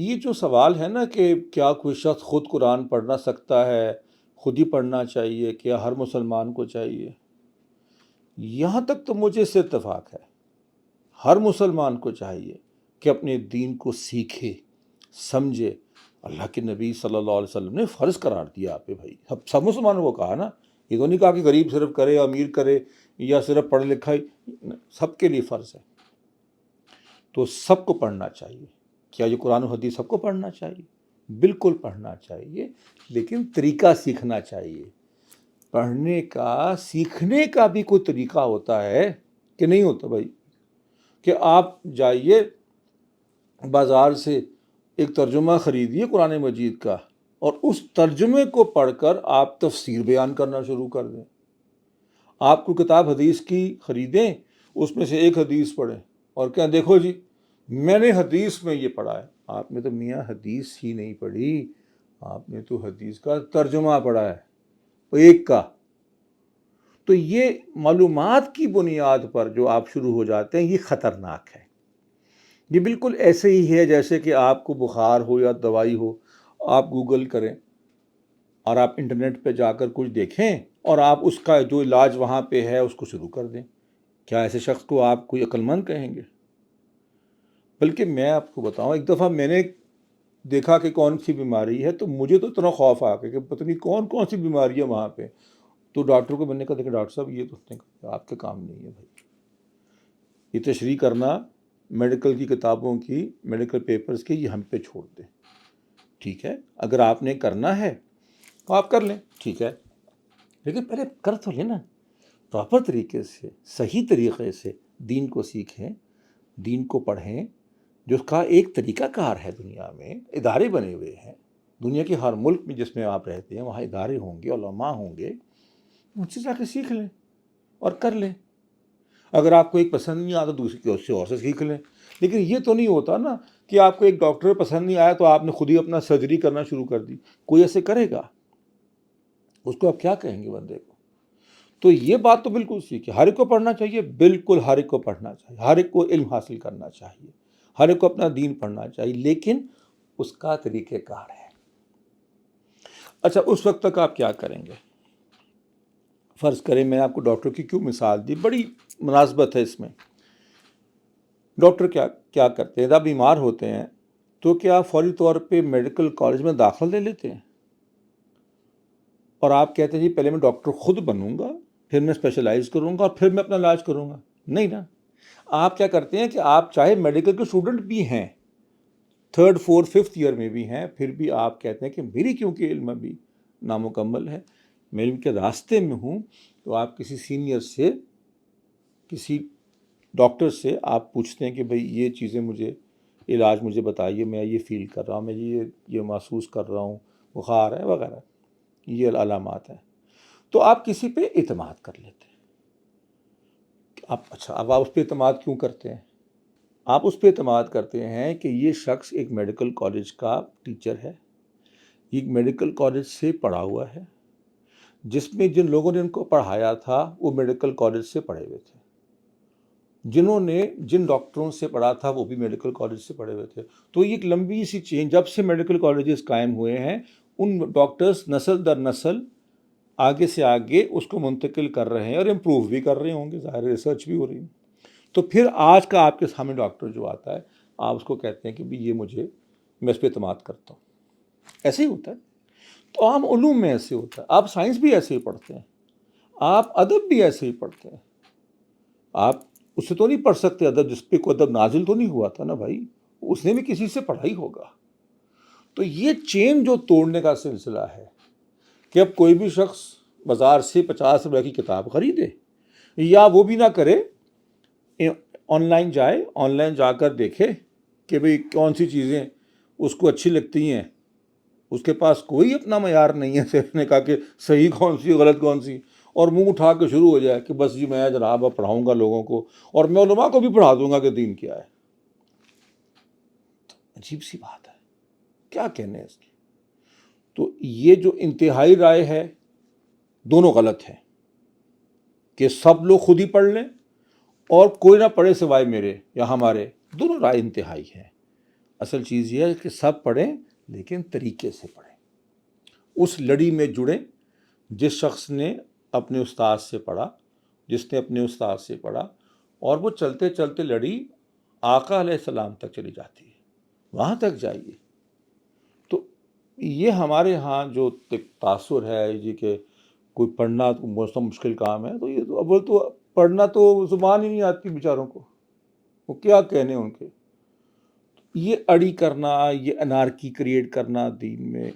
یہ جو سوال ہے نا کہ کیا کوئی شخص خود قرآن پڑھ نہ سکتا ہے، خود ہی پڑھنا چاہیے، کیا ہر مسلمان کو چاہیے، یہاں تک تو مجھے اس سے اتفاق ہے۔ ہر مسلمان کو چاہیے کہ اپنے دین کو سیکھے، سمجھے۔ اللہ کے نبی صلی اللہ علیہ وسلم نے فرض قرار دیا آپ پہ بھائی، سب مسلمانوں کو کہا نا، یہ تو نہیں کہا کہ غریب صرف کرے، امیر کرے، یا صرف پڑھ لکھا ہی، سب کے لیے فرض ہے۔ تو سب کو پڑھنا چاہیے۔ کیا یہ قرآن و حدیث سب کو پڑھنا چاہیے؟ بالکل پڑھنا چاہیے، لیکن طریقہ سیکھنا چاہیے۔ پڑھنے کا، سیکھنے کا بھی کوئی طریقہ ہوتا ہے کہ نہیں ہوتا بھائی؟ کہ آپ جائیے بازار سے ایک ترجمہ خریدیے قرآن مجید کا، اور اس ترجمے کو پڑھ کر آپ تفسیر بیان کرنا شروع کر دیں۔ آپ کو کتاب حدیث کی خریدیں، اس میں سے ایک حدیث پڑھیں اور کہیں دیکھو جی میں نے حدیث میں یہ پڑھا ہے۔ آپ نے تو میاں حدیث ہی نہیں پڑھی، آپ نے تو حدیث کا ترجمہ پڑھا ہے، وہ ایک کا۔ تو یہ معلومات کی بنیاد پر جو آپ شروع ہو جاتے ہیں، یہ خطرناک ہے۔ یہ بالکل ایسے ہی ہے جیسے کہ آپ کو بخار ہو یا دوائی ہو، آپ گوگل کریں اور آپ انٹرنیٹ پہ جا کر کچھ دیکھیں اور آپ اس کا جو علاج وہاں پہ ہے اس کو شروع کر دیں۔ کیا ایسے شخص کو آپ کوئی عقل مند کہیں گے؟ بلکہ میں آپ کو بتاؤں، ایک دفعہ میں نے دیکھا کہ کون سی بیماری ہے، تو مجھے تو اتنا خوف آ گیا کہ پتہ نہیں کون کون سی بیماری ہے وہاں پہ۔ تو ڈاکٹر کو میں نے کہا دیکھیں ڈاکٹر صاحب یہ تو آپ کا کام نہیں ہے بھائی، یہ تشریح کرنا میڈیکل کی کتابوں کی، میڈیکل پیپرز کی، یہ ہم پہ چھوڑ دیں۔ ٹھیک ہے، اگر آپ نے کرنا ہے تو آپ کر لیں، ٹھیک ہے، لیکن پہلے کر تو لینا پراپر طریقے سے، صحیح طریقے سے دین کو سیکھیں، دین کو پڑھیں، جو اس کا ایک طریقہ کار ہے۔ دنیا میں ادارے بنے ہوئے ہیں، دنیا کے ہر ملک میں جس میں آپ رہتے ہیں وہاں ادارے ہوں گے، علماء ہوں گے، ان سے جا کے سیکھ لیں اور کر لیں۔ اگر آپ کو ایک پسند نہیں آتا دوسری اس سے اور سے سیکھ لیں۔ لیکن یہ تو نہیں ہوتا نا کہ آپ کو ایک ڈاکٹر پسند نہیں آیا تو آپ نے خود ہی اپنا سرجری کرنا شروع کر دی۔ کوئی ایسے کرے گا؟ اس کو آپ کیا کہیں گے بندے کو؟ تو یہ بات تو بالکل سیکھے، ہر ایک کو پڑھنا چاہیے، بالکل ہر ایک کو پڑھنا چاہیے، ہر ایک کو علم حاصل کرنا چاہیے، ہر ایک کو اپنا دین پڑھنا چاہیے، لیکن اس کا طریقہ کار ہے۔ اچھا، اس وقت تک آپ کیا کریں گے؟ فرض کریں میں آپ کو ڈاکٹر کی کیوں مثال دی، بڑی مناسبت ہے اس میں۔ ڈاکٹر کیا کرتے ہیں؟ جب بیمار ہوتے ہیں تو کیا فوری طور پہ میڈیکل کالج میں داخل لے لیتے ہیں اور آپ کہتے ہیں جی پہلے میں ڈاکٹر خود بنوں گا، پھر میں اسپیشلائز کروں گا اور پھر میں اپنا علاج کروں گا؟ نہیں نا، آپ کیا کرتے ہیں کہ آپ چاہے میڈیکل کے اسٹوڈنٹ بھی ہیں، 3rd 4th 5th ایئر میں بھی ہیں، پھر بھی آپ کہتے ہیں کہ میری کیونکہ علم ابھی نامکمل ہے، میں علم کے راستے میں ہوں، تو آپ کسی سینئر سے، کسی ڈاکٹر سے آپ پوچھتے ہیں کہ بھئی یہ چیزیں مجھے، علاج مجھے بتائیے، میں یہ فیل کر رہا ہوں، میں یہ محسوس کر رہا ہوں، بخار ہے وغیرہ، یہ علامات ہیں۔ تو آپ کسی پہ اعتماد کر لیتے ہیں۔ اچھا، اب آپ اس پہ اعتماد کیوں کرتے ہیں؟ آپ اس پہ اعتماد کرتے ہیں کہ یہ شخص ایک میڈیکل کالج کا ٹیچر ہے، یہ میڈیکل کالج سے پڑھا ہوا ہے، جس میں جن لوگوں نے ان کو پڑھایا تھا وہ میڈیکل کالج سے پڑھے ہوئے تھے، جنہوں نے جن ڈاکٹروں سے پڑھا تھا وہ بھی میڈیکل کالج سے پڑھے ہوئے تھے۔ تو یہ ایک لمبی سی چین، جب سے میڈیکل کالجز قائم ہوئے ہیں ان ڈاکٹرز نسل در نسل آگے سے آگے اس کو منتقل کر رہے ہیں اور امپروو بھی کر رہے ہوں گے، ظاہر ریسرچ بھی ہو رہی ہے۔ تو پھر آج کا آپ کے سامنے ڈاکٹر جو آتا ہے، آپ اس کو کہتے ہیں کہ بھی یہ میں اس پہ اعتماد کرتا ہوں۔ ایسے ہی ہوتا ہے۔ تو عام علوم میں ایسے ہوتا ہے، آپ سائنس بھی ایسے ہی پڑھتے ہیں، آپ ادب بھی ایسے ہی پڑھتے ہیں۔ آپ اس سے تو نہیں پڑھ سکتے ادب جس پہ کوئی ادب نازل تو نہیں ہوا تھا نا بھائی، اس نے بھی کسی سے پڑھا ہی ہوگا۔ تو یہ چین جو توڑنے کا سلسلہ ہے کہ اب کوئی بھی شخص بازار سے 50 روپے کی کتاب خریدے، یا وہ بھی نہ کرے، آن لائن جائے، آن لائن جا کر دیکھے کہ بھئی کون سی چیزیں اس کو اچھی لگتی ہیں، اس کے پاس کوئی اپنا معیار نہیں ہے سیکھنے کا کہ صحیح کون سی غلط کون سی، اور منہ اٹھا کے شروع ہو جائے کہ بس جی میں جناب اب پڑھاؤں گا لوگوں کو اور میں علماء کو بھی پڑھا دوں گا کہ دین کیا ہے۔ عجیب سی بات ہے، کیا کہنے ہیں اس کی؟ تو یہ جو انتہائی رائے ہے، دونوں غلط ہیں، کہ سب لوگ خود ہی پڑھ لیں اور کوئی نہ پڑھے سوائے میرے یا ہمارے، دونوں رائے انتہائی ہیں۔ اصل چیز یہ ہے کہ سب پڑھیں لیکن طریقے سے پڑھیں، اس لڑی میں جڑیں جس شخص نے اپنے استاد سے پڑھا، جس نے اپنے استاد سے پڑھا، اور وہ چلتے چلتے لڑی آقا علیہ السلام تک چلی جاتی ہے، وہاں تک جائیے۔ تو یہ ہمارے ہاں جو تاثر ہے جی کہ کوئی پڑھنا بہت مشکل کام ہے، تو یہ تو اول تو پڑھنا تو زبان ہی نہیں آتی بیچاروں کو، وہ کیا کہنے ان کے۔ یہ اڑی کرنا، یہ انارکی کریٹ کرنا دین میں،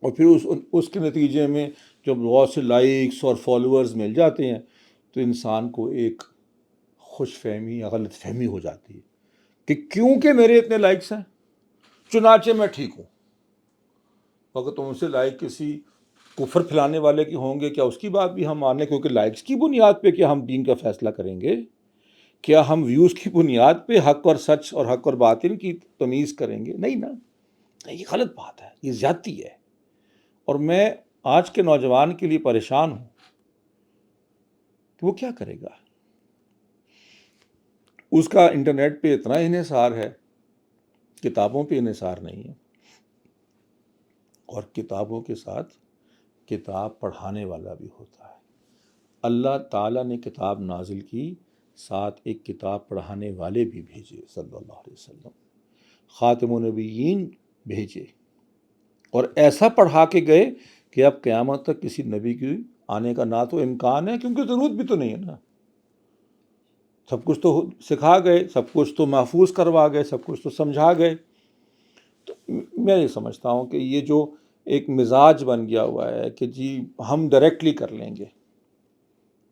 اور پھر اس کے نتیجے میں جب بہت سے لائکس اور فالوورز مل جاتے ہیں تو انسان کو ایک خوش فہمی یا غلط فہمی ہو جاتی ہے کہ کیونکہ میرے اتنے لائکس ہیں چنانچہ میں ٹھیک ہوں۔ اگر تم سے لائک کسی کفر پھیلانے والے کی ہوں گے، کیا اس کی بات بھی ہم مانیں؟ کیونکہ لائکس کی بنیاد پہ کیا ہم دین کا فیصلہ کریں گے؟ کیا ہم ویوز کی بنیاد پہ حق اور سچ اور حق اور باطل کی تمیز کریں گے؟ نہیں نا، یہ غلط بات ہے، یہ زیادتی ہے۔ اور میں آج کے نوجوان کے لیے پریشان ہوں کہ وہ کیا کرے گا۔ اس کا انٹرنیٹ پہ اتنا انحصار ہے، کتابوں پہ انحصار نہیں ہے، اور کتابوں کے ساتھ کتاب پڑھانے والا بھی ہوتا ہے۔ اللہ تعالیٰ نے کتاب نازل کی، ساتھ ایک کتاب پڑھانے والے بھی بھیجے صلی اللہ علیہ وسلم، خاتم النبیین بھیجے، اور ایسا پڑھا کے گئے کہ اب قیامت تک کسی نبی کی آنے کا نہ تو امکان ہے، کیونکہ ضرورت بھی تو نہیں ہے نا۔ سب کچھ تو سکھا گئے، سب کچھ تو محفوظ کروا گئے، سب کچھ تو سمجھا گئے۔ تو میں یہ سمجھتا ہوں کہ یہ جو ایک مزاج بن گیا ہوا ہے کہ جی ہم ڈائریکٹلی کر لیں گے،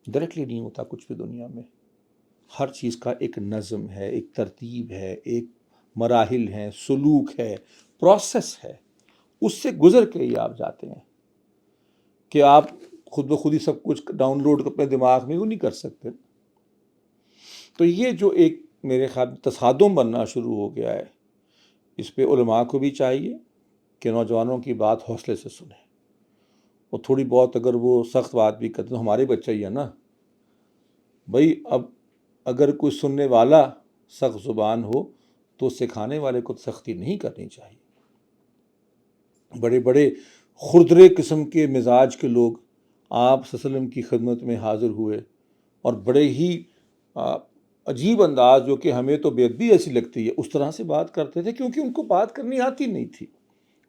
ڈائریکٹلی نہیں ہوتا کچھ بھی دنیا میں۔ ہر چیز کا ایک نظم ہے، ایک ترتیب ہے، ایک مراحل ہیں، سلوک ہے، پروسیس ہے، اس سے گزر کے ہی آپ جاتے ہیں کہ آپ خود بخود ہی سب کچھ ڈاؤن لوڈ اپنے دماغ میں وہ نہیں کر سکتے۔ تو یہ جو ایک میرے خیال تصادم بننا شروع ہو گیا ہے، اس پہ علماء کو بھی چاہیے کہ نوجوانوں کی بات حوصلے سے سنیں، اور تھوڑی بہت اگر وہ سخت بات بھی کرتے تو ہمارے بچہ ہی ہے نا بھائی۔ اب اگر کوئی سننے والا سخت زبان ہو تو سکھانے والے کو سختی نہیں کرنی چاہیے۔ بڑے بڑے خردرے قسم کے مزاج کے لوگ آپ صلی اللہ علیہ وسلم کی خدمت میں حاضر ہوئے، اور بڑے ہی عجیب انداز، جو کہ ہمیں تو بے ادبی ایسی لگتی ہے، اس طرح سے بات کرتے تھے، کیونکہ ان کو بات کرنی آتی نہیں تھی۔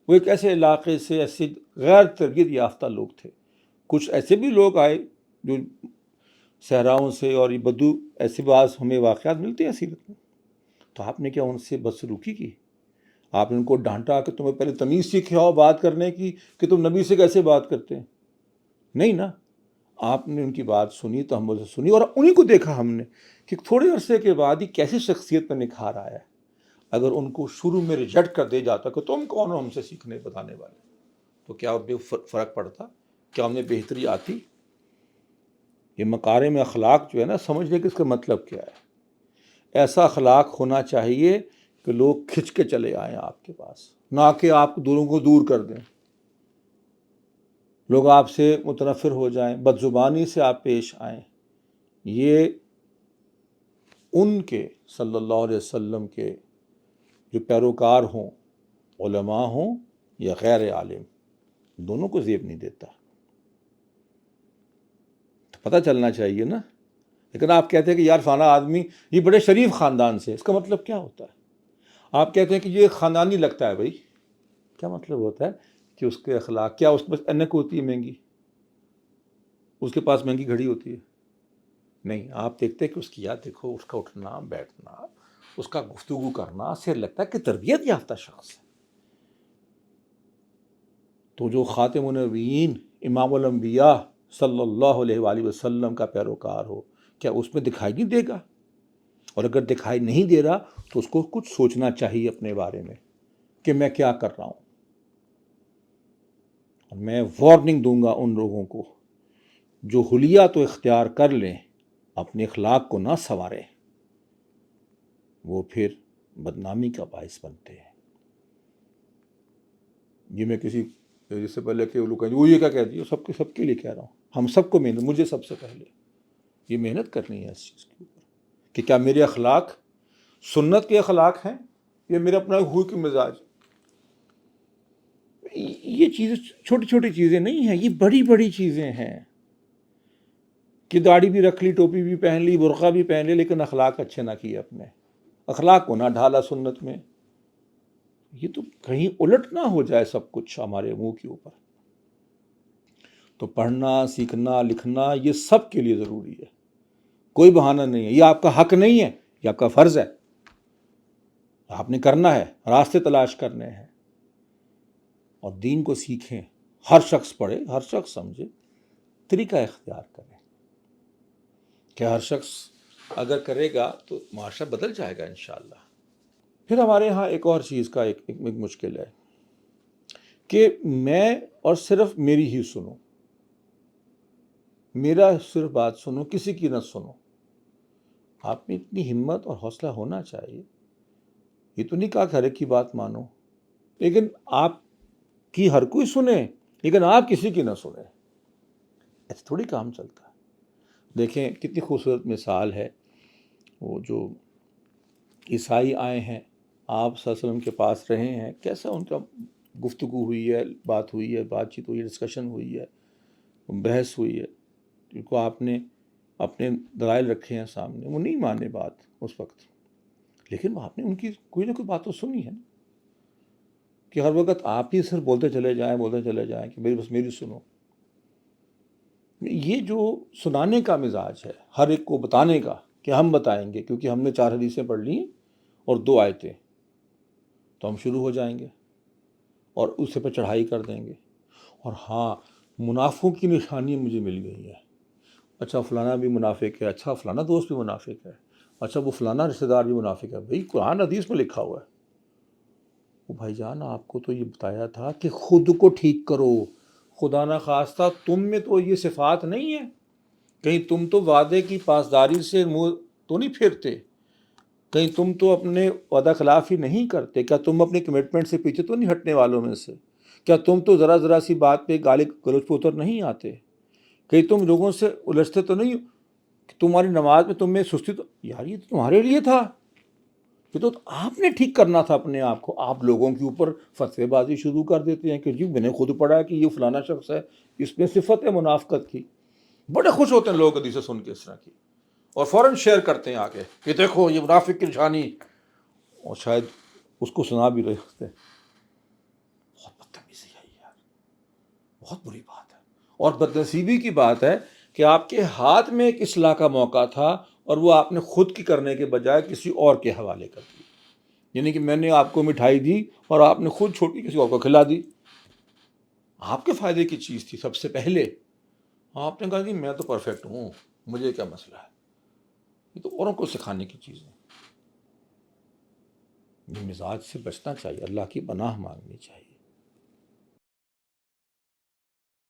وہ ایک ایسے علاقے سے ایسے غیر تربیت یافتہ لوگ تھے۔ کچھ ایسے بھی لوگ آئے جو صحراؤں سے، اور یہ بدو ایسے بعض ہمیں واقعات ملتے ہیں سیرت میں، تو آپ نے کیا ان سے بدسلوکی کی؟ آپ نے ان کو ڈانٹا کہ تمہیں پہلے تمیز سیکھاؤ بات کرنے کی، کہ تم نبی سے کیسے بات کرتے ہیں؟ نہیں نا، آپ نے ان کی بات سنی، تحمل سے سنی، اور انہیں کو دیکھا ہم نے کہ تھوڑے عرصے کے بعد ہی کیسی شخصیت میں نکھار آیا ہے۔ اگر ان کو شروع میں ریجیکٹ کر دے جاتا کہ تم کون ہو ہم سے سیکھنے بتانے والے، تو کیا فرق پڑتا؟ کیا ہمیں بہتری آتی؟ یہ مکارم اخلاق جو ہے نا، سمجھنے کہ اس کا مطلب کیا ہے۔ ایسا اخلاق ہونا چاہیے کہ لوگ کھنچ کے چلے آئیں آپ کے پاس، نہ کہ آپ دوروں کو دور کر دیں، لوگ آپ سے متنفر ہو جائیں، بد زبانی سے آپ پیش آئیں۔ یہ ان کے صلی اللہ علیہ وسلم کے جو پیروکار ہوں، علماء ہوں یا غیر عالم، دونوں کو زیب نہیں دیتا۔ پتہ چلنا چاہیے نا۔ لیکن آپ کہتے ہیں کہ یار فلانا آدمی یہ بڑے شریف خاندان سے، اس کا مطلب کیا ہوتا ہے؟ آپ کہتے ہیں کہ یہ خاندانی لگتا ہے، بھائی کیا مطلب ہوتا ہے کہ اس کے اخلاق کیا؟ اس کے پاس اینک ہوتی ہے مہنگی؟ اس کے پاس مہنگی گھڑی ہوتی ہے؟ نہیں، آپ دیکھتے ہیں کہ اس کی یاد دیکھو، اس کا اٹھنا بیٹھنا، اس کا گفتگو کرنا سے لگتا ہے کہ تربیت یافتہ شخص ہے۔ تو جو خاتم النبیین امام الانبیاء صلی اللہ علیہ وآلہ وسلم کا پیروکار ہو، کیا اس میں دکھائی نہیں دے گا؟ اور اگر دکھائی نہیں دے رہا تو اس کو کچھ سوچنا چاہیے اپنے بارے میں کہ میں کیا کر رہا ہوں۔ اور میں وارننگ دوں گا ان لوگوں کو جو حلیہ تو اختیار کر لیں، اپنے اخلاق کو نہ سنواریں، وہ پھر بدنامی کا باعث بنتے ہیں۔ یہ میں کسی جس سے پہلے کہ لوگ کہیں وہ یہ کیا کہہ دیا، سب کے لیے کہہ رہا ہوں، ہم سب کو محنت، مجھے سب سے پہلے یہ محنت کرنی ہے اس چیز کے اوپر کہ کیا میرے اخلاق سنت کے اخلاق ہیں یہ میرا اپنا ہوئی کی مزاج. یہ چیزیں چھوٹی چھوٹی چیزیں نہیں ہیں، یہ بڑی بڑی چیزیں ہیں کہ داڑھی بھی رکھ لی، ٹوپی بھی پہن لی، برقع بھی پہن لی، لیکن اخلاق اچھے نہ کیے، اپنے اخلاق کو نہ ڈھالا سنت میں. یہ تو کہیں الٹ نہ ہو جائے سب کچھ ہمارے منہ کے اوپر. تو پڑھنا، سیکھنا، لکھنا یہ سب کے لیے ضروری ہے، کوئی بہانہ نہیں ہے. یہ آپ کا حق نہیں ہے، یہ آپ کا فرض ہے. آپ نے کرنا ہے، راستے تلاش کرنے ہیں اور دین کو سیکھیں. ہر شخص پڑھے، ہر شخص سمجھے، طریقہ اختیار کرے کہ ہر شخص اگر کرے گا تو معاشرہ بدل جائے گا انشاءاللہ. پھر ہمارے ہاں ایک اور چیز کا ایک مشکل ہے کہ میں اور صرف میری ہی سنوں، میرا صرف بات سنو، کسی کی نہ سنو. آپ میں اتنی ہمت اور حوصلہ ہونا چاہیے. یہ تو نہیں کہا کہ ہر ایک کی بات مانو، لیکن آپ کی ہر کوئی سنے، لیکن آپ کسی کی نہ سنیں. ایسے تھوڑی کام چلتا ہے. دیکھیں کتنی خوبصورت مثال ہے، وہ جو عیسائی آئے ہیں، آپ صلی اللہ علیہ وسلم کے پاس رہے ہیں، کیسا ان کا گفتگو ہوئی ہے، بات ہوئی ہے، بات چیت ہوئی ہے، ڈسکشن ہوئی ہے، بحث ہوئی ہے. ان کو آپ نے اپنے دلائل رکھے ہیں سامنے، وہ نہیں مانے بات اس وقت، لیکن آپ نے ان کی کوئی نہ کوئی بات تو سنی ہے نا. کہ ہر وقت آپ ہی صرف بولتے چلے جائیں کہ بس میری سنو. یہ جو سنانے کا مزاج ہے، ہر ایک کو بتانے کا کہ ہم بتائیں گے، کیونکہ ہم نے 4 حدیثیں پڑھ لی اور 2 آیتیں، تو ہم شروع ہو جائیں گے اور اس پہ چڑھائی کر دیں گے. اور ہاں، منافقوں کی نشانی مجھے مل گئی ہے. اچھا فلانا بھی منافق ہے، اچھا فلانا دوست بھی منافق ہے، اچھا وہ فلانا رشتہ دار بھی منافق ہے. بھئی قرآن حدیث میں لکھا ہوا ہے. وہ بھائی جان آپ کو تو یہ بتایا تھا کہ خود کو ٹھیک کرو. خدا نہ خواستہ تم میں تو یہ صفات نہیں ہے. کہیں تم تو وعدے کی پاسداری سے منہ تو نہیں پھیرتے؟ کہیں تم تو اپنے وعدہ خلافی نہیں کرتے؟ کیا تم اپنے کمٹمنٹ سے پیچھے تو نہیں ہٹنے والوں میں سے؟ کیا تم تو ذرا سی بات پہ گالی گلوچ پہ اتر نہیں آتے؟ کہیں تم لوگوں سے الجھتے تو نہیں کہ تمہاری نماز میں تم میں سستی تو؟ یار یہ تو تمہارے لیے تھا، یہ تو آپ نے ٹھیک کرنا تھا اپنے آپ کو. آپ لوگوں کے اوپر فتوے بازی شروع کر دیتے ہیں کہ جی میں نے خود پڑھا کہ یہ فلانا شخص ہے، اس میں صفت ہے منافقت کی. بڑے خوش ہوتے ہیں لوگ حدیثیں سن کے اس طرح کی، اور فوراً شیئر کرتے ہیں آگے کہ دیکھو یہ منافق کی نشانی، اور شاید اس کو سنا بھی رہے ہوتے ہیں. بہت بدتمیزی ہے یار، بہت بری بات ہے. اور بدنصیبی کی بات ہے کہ آپ کے ہاتھ میں ایک اصلاح کا موقع تھا اور وہ آپ نے خود کی کرنے کے بجائے کسی اور کے حوالے کر دی. یعنی کہ میں نے آپ کو مٹھائی دی اور آپ نے خود چھوٹی کسی اور کو کھلا دی. آپ کے فائدے کی چیز تھی سب سے پہلے. آپ نے کہا کہ میں تو پرفیکٹ ہوں، مجھے کیا مسئلہ ہے. یہ تو اوروں کو سکھانے کی چیز ہے. یہ مزاج سے بچنا چاہیے، اللہ کی پناہ مانگنی چاہیے.